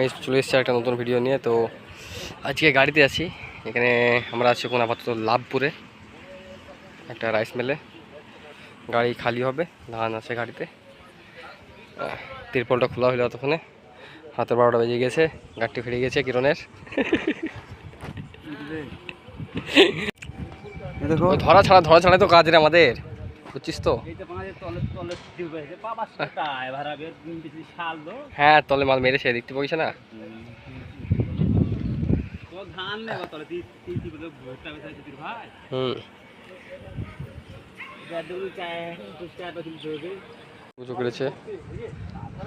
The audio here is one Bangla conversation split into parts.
আমি চলে এসেছি একটা নতুন ভিডিও নিয়ে। তো আজকে গাড়িতে আছি, এখানে আমরা আছি এখন আপাতত লাভপুরে একটা রাইস মিলে। গাড়ি খালি হবে, ধান আছে গাড়িতে। তিরপলটা খোলা হইলো ততক্ষণে, হাতে 12টা বেজে গেছে, গাড়িটি ফিরে গেছে কিরণের। ধরা ছাড়া তো কাজ রে আমাদের, বুঝছিস তো। হ্যাঁ, তলে মাল মেরেছে, দেখতে পাইছ না। পুজো করেছে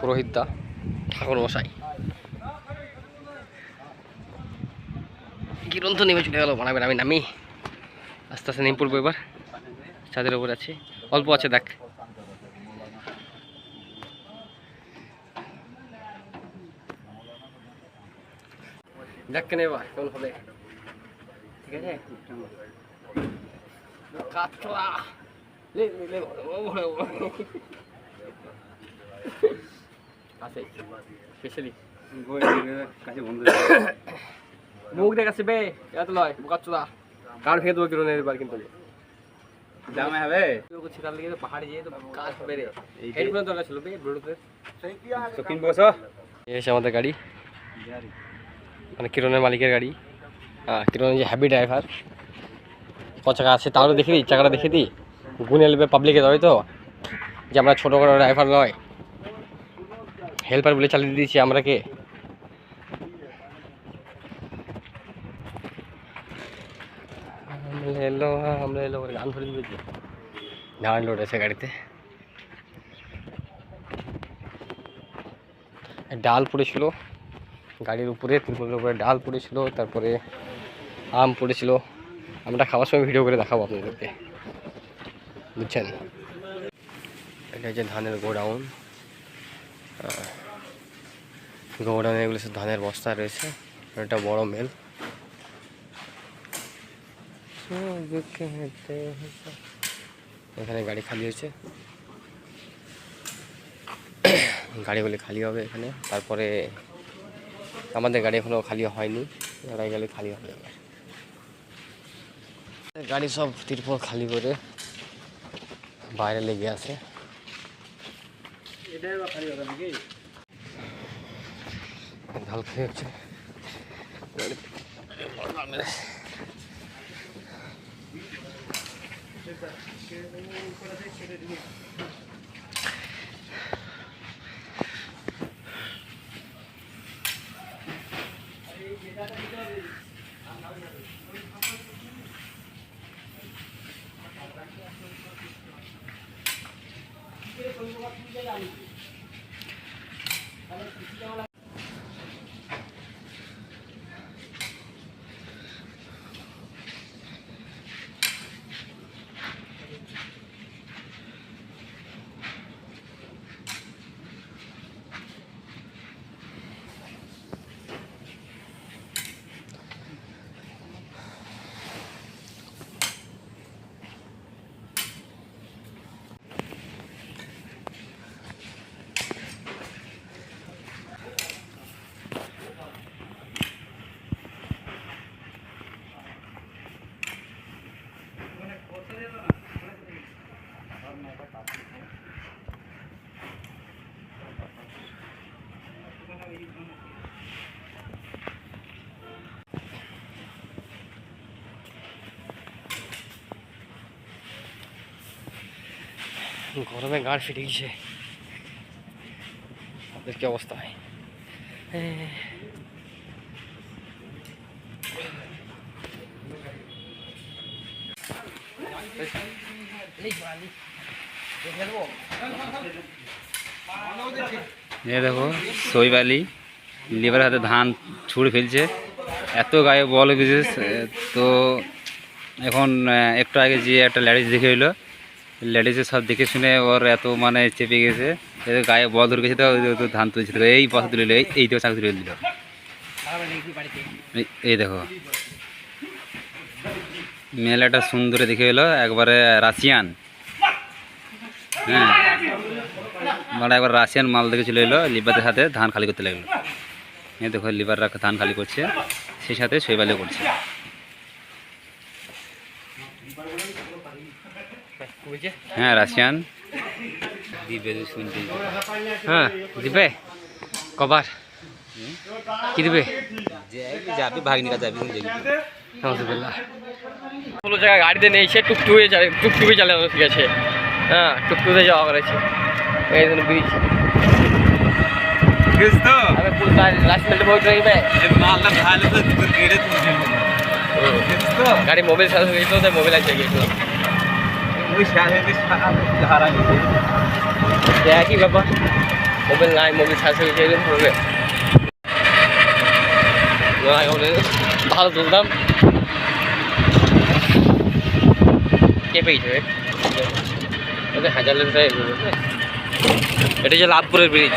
পুরোহিত দা, ঠাকুর মশাই। কিরণ তো নেমে চলে গেল, বানাবেন আমি নামি আস্তে আস্তে নেমে পড়বো। এবার ছাদের উপর আছে, অল্প আছে দেখ। দেখ কেন এবার কেমন হবে, ঠিক আছে। কাতলা আছে স্পেশালি মুখ দেখাচ্ছে বে, এত লয় বোকাচ্চোদা। কান ভেঙে দেবো কিরণের এবার কিন্তু জামা হবে। ছিটার লেগে তো পাহাড়ে যেয়ে তো কাজ হবে রে। হেডফোনের দরকার ছিল বে, ব্লুটুথের। তো কিনবো সো এসে আমাদের গাড়ি, মানে কিরণের মালিকের গাড়ি। কিরণের যে হ্যাপি ড্রাইভার, ক চাকা আছে তাহলে দেখে দিই, চাকাটা দেখে দিই, গুনে নেবে পাবলিকে দেয় তো, যে আমরা ছোটো করে ড্রাইভার নয়, হেল্পার বলে চালিয়ে দিয়েছি আমরাকে। আমরা এলো গান ধরে দিয়েছি, ধান লোড আছে গাড়িতে। ডাল পড়েছিল গাড়ির উপরে, তিরপলের উপরে ডাল পড়েছিল, তারপরে আম পড়েছিল। আমরা খাওয়ার সময় ভিডিও করে দেখাবো আপনাদেরকে, বুঝছেন। এটা হচ্ছে ধানের গোডাউন। গোডাউনে এগুলো সব ধানের বস্তা রয়েছে, একটা বড় মেল। এখানে গাড়ি খালি হয়েছে, গাড়িগুলি খালি হবে এখানে। তারপরে আমাদের গাড়ি এখনো খালি হয়নি, গাড়ি গেলে খালি হবে। গাড়ি সব তিরপল খালি করে বাইরে লেগে আছে। ঢাল খেয়ে হচ্ছে গরমে গাড় ফেটে গেছে, আপনাদের কি অবস্থা হয়। ये देखो सोई वाली লেবার হাতে ধান ছুঁড়ে ফেলছে, এত গায়ে বল বিশেষ। তো এখন একটু আগে যে একটা লেডিস দেখে এলো, লেডিসে সব দেখে শুনে ওর এত মানে চেপে গেছে, গায়ে বল ধরে গেছে। তো ধান তুলছে, এই বসা তুলে এই তো চাক তুলে দিল। এই দেখো মেলাটা সুন্দর দেখে এলো, একবারে রাশিয়ান। হ্যাঁ, মানে একবার রাশিয়ান মাল দেখে চলে এলো, লিবারের সাথে ধান খালি করতে লাগলো। এই দেখো লিভাররা ধান খালি করছে, সেই সাথে শৈবালিও করছে। হ্যাঁ রাশিয়ান দিবে শুনতে। হ্যাঁ দিবে কবার কি দিবে? যাবি ভাগ্নিকা যাবি কোনো জায়গায় গাড়িতে নেই, সে টুকটুকে চালানো শিখেছে। হ্যাঁ টুকটুকে যাওয়া করেছে। এই জন্য ব্রিজ अबे पुल का लास्ट में बहुत रही है गाड़ी मोबाइल चालू गई तो मोबाइल आ चाहिए क्या की बाबा मोबाइल ना मोबाइल चालू चाहिए হবে ভালো তুলতাম কে পেয়েছে এটা হাজার এটা যে লাভপুরের ব্রিজ।